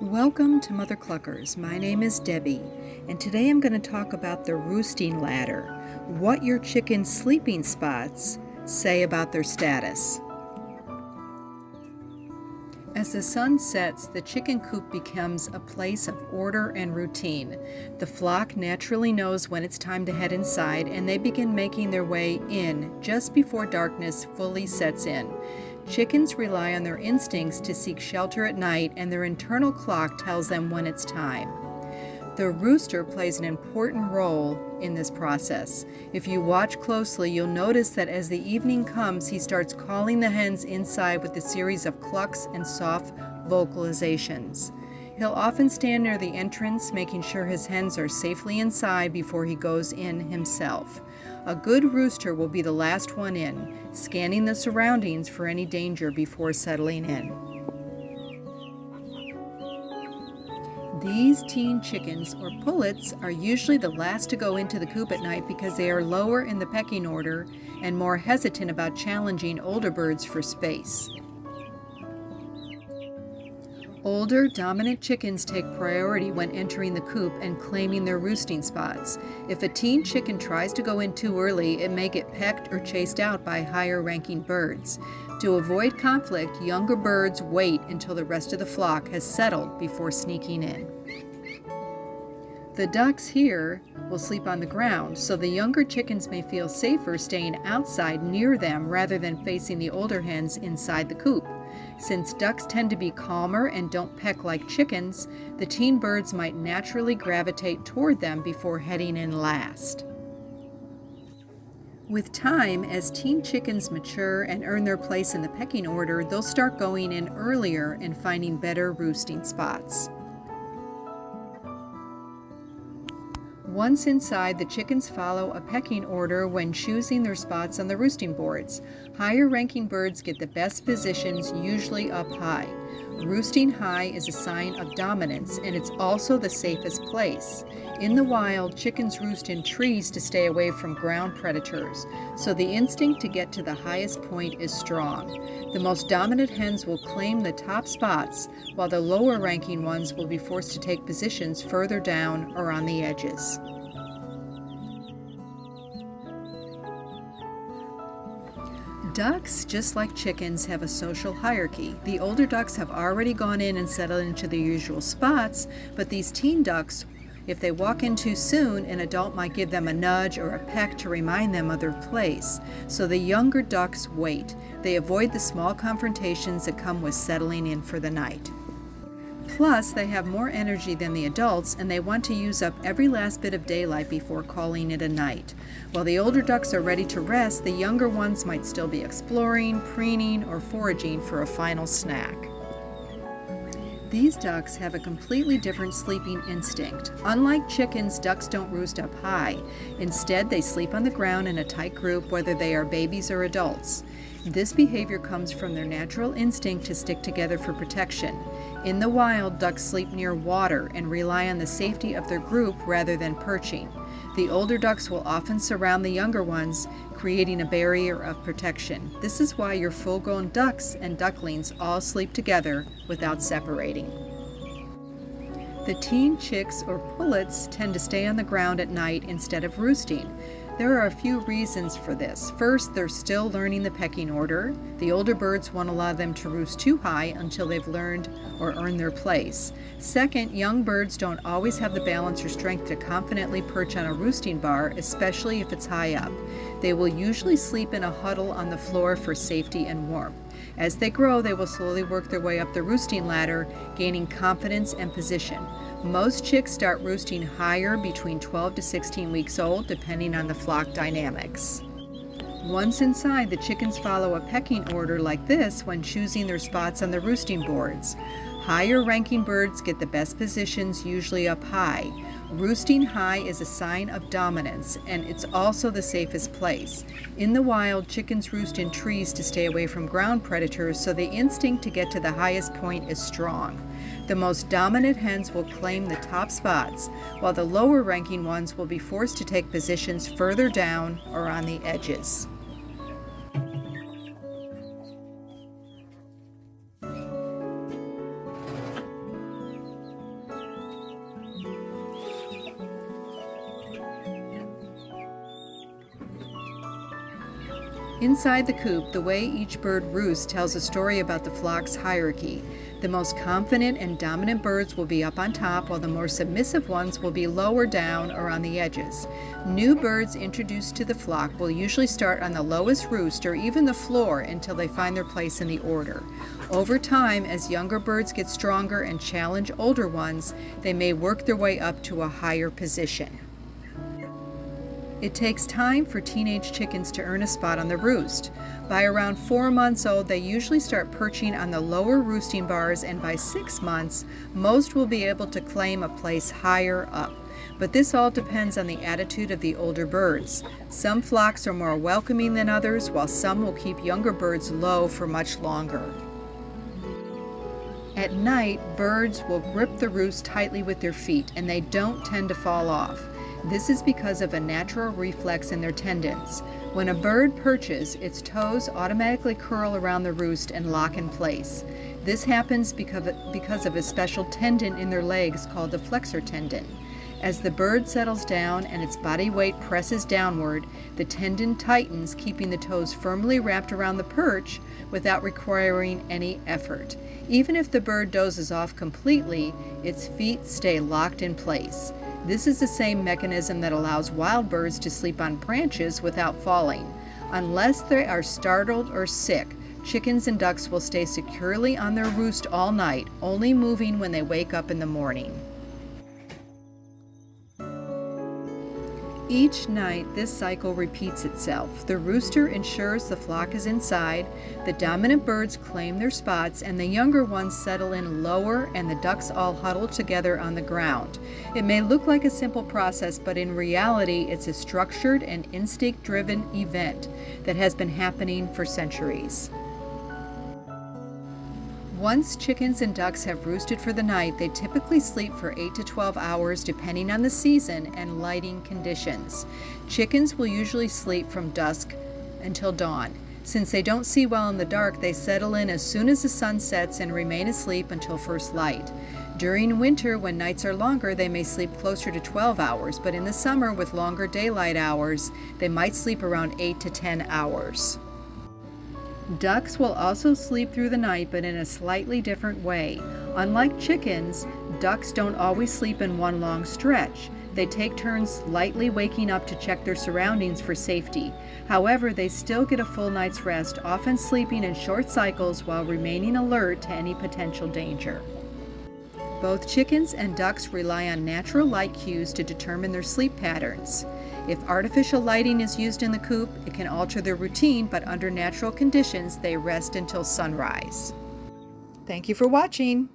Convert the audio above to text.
Welcome to Mother Cluckers. My name is Debbie, and today I'm going to talk about the roosting ladder, what your chicken's sleeping spots say about their status. As the sun sets, the chicken coop becomes a place of order and routine. The flock naturally knows when it's time to head inside, and they begin making their way in just before darkness fully sets in. Chickens rely on their instincts to seek shelter at night, and their internal clock tells them when it's time. The rooster plays an important role in this process. If you watch closely, you'll notice that as the evening comes, he starts calling the hens inside with a series of clucks and soft vocalizations. He'll often stand near the entrance, making sure his hens are safely inside before he goes in himself. A good rooster will be the last one in, scanning the surroundings for any danger before settling in. These teen chickens, or pullets, are usually the last to go into the coop at night because they are lower in the pecking order and more hesitant about challenging older birds for space. Older, dominant chickens take priority when entering the coop and claiming their roosting spots. If a teen chicken tries to go in too early, it may get pecked or chased out by higher-ranking birds. To avoid conflict, younger birds wait until the rest of the flock has settled before sneaking in. The ducks here will sleep on the ground, so the younger chickens may feel safer staying outside near them rather than facing the older hens inside the coop. Since ducks tend to be calmer and don't peck like chickens, the teen birds might naturally gravitate toward them before heading in last. With time, as teen chickens mature and earn their place in the pecking order, they'll start going in earlier and finding better roosting spots. Once inside, the chickens follow a pecking order when choosing their spots on the roosting boards. Higher-ranking birds get the best positions, usually up high. Roosting high is a sign of dominance, and it's also the safest place. In the wild, chickens roost in trees to stay away from ground predators, so the instinct to get to the highest point is strong. The most dominant hens will claim the top spots, while the lower-ranking ones will be forced to take positions further down or on the edges. Ducks, just like chickens, have a social hierarchy. The older ducks have already gone in and settled into their usual spots, but these teen ducks, if they walk in too soon, an adult might give them a nudge or a peck to remind them of their place. So the younger ducks wait. They avoid the small confrontations that come with settling in for the night. Plus, they have more energy than the adults, and they want to use up every last bit of daylight before calling it a night. While the older ducks are ready to rest, the younger ones might still be exploring, preening, or foraging for a final snack. These ducks have a completely different sleeping instinct. Unlike chickens, ducks don't roost up high. Instead, they sleep on the ground in a tight group, whether they are babies or adults. This behavior comes from their natural instinct to stick together for protection. In the wild, ducks sleep near water and rely on the safety of their group rather than perching. The older ducks will often surround the younger ones, creating a barrier of protection. This is why your full-grown ducks and ducklings all sleep together without separating. The teen chicks or pullets tend to stay on the ground at night instead of roosting. There are a few reasons for this. First, they're still learning the pecking order. The older birds won't allow them to roost too high until they've learned or earned their place. Second, young birds don't always have the balance or strength to confidently perch on a roosting bar, especially if it's high up. They will usually sleep in a huddle on the floor for safety and warmth. As they grow, they will slowly work their way up the roosting ladder, gaining confidence and position. Most chicks start roosting higher between 12 to 16 weeks old, depending on the flock dynamics. Once inside, the chickens follow a pecking order like this when choosing their spots on the roosting boards. Higher-ranking birds get the best positions, usually up high. Roosting high is a sign of dominance, and it's also the safest place. In the wild, chickens roost in trees to stay away from ground predators, so the instinct to get to the highest point is strong. The most dominant hens will claim the top spots, while the lower-ranking ones will be forced to take positions further down or on the edges. Inside the coop, the way each bird roosts tells a story about the flock's hierarchy. The most confident and dominant birds will be up on top, while the more submissive ones will be lower down or on the edges. New birds introduced to the flock will usually start on the lowest roost or even the floor until they find their place in the order. Over time, as younger birds get stronger and challenge older ones, they may work their way up to a higher position. It takes time for teenage chickens to earn a spot on the roost. By around 4 months old, they usually start perching on the lower roosting bars, and by 6 months, most will be able to claim a place higher up. But this all depends on the attitude of the older birds. Some flocks are more welcoming than others, while some will keep younger birds low for much longer. At night, birds will grip the roost tightly with their feet, and they don't tend to fall off. This is because of a natural reflex in their tendons. When a bird perches, its toes automatically curl around the roost and lock in place. This happens because of a special tendon in their legs called the flexor tendon. As the bird settles down and its body weight presses downward, the tendon tightens, keeping the toes firmly wrapped around the perch without requiring any effort. Even if the bird dozes off completely, its feet stay locked in place. This is the same mechanism that allows wild birds to sleep on branches without falling. Unless they are startled or sick, chickens and ducks will stay securely on their roost all night, only moving when they wake up in the morning. Each night, this cycle repeats itself. The rooster ensures the flock is inside, the dominant birds claim their spots, and the younger ones settle in lower, and the ducks all huddle together on the ground. It may look like a simple process, but in reality, it's a structured and instinct-driven event that has been happening for centuries. Once chickens and ducks have roosted for the night, they typically sleep for 8 to 12 hours depending on the season and lighting conditions. Chickens will usually sleep from dusk until dawn. Since they don't see well in the dark, they settle in as soon as the sun sets and remain asleep until first light. During winter, when nights are longer, they may sleep closer to 12 hours, but in the summer, with longer daylight hours, they might sleep around 8 to 10 hours. Ducks will also sleep through the night, but in a slightly different way. Unlike chickens, ducks don't always sleep in one long stretch. They take turns lightly waking up to check their surroundings for safety. However, they still get a full night's rest, often sleeping in short cycles while remaining alert to any potential danger. Both chickens and ducks rely on natural light cues to determine their sleep patterns. If artificial lighting is used in the coop, it can alter their routine, but under natural conditions, they rest until sunrise. Thank you for watching.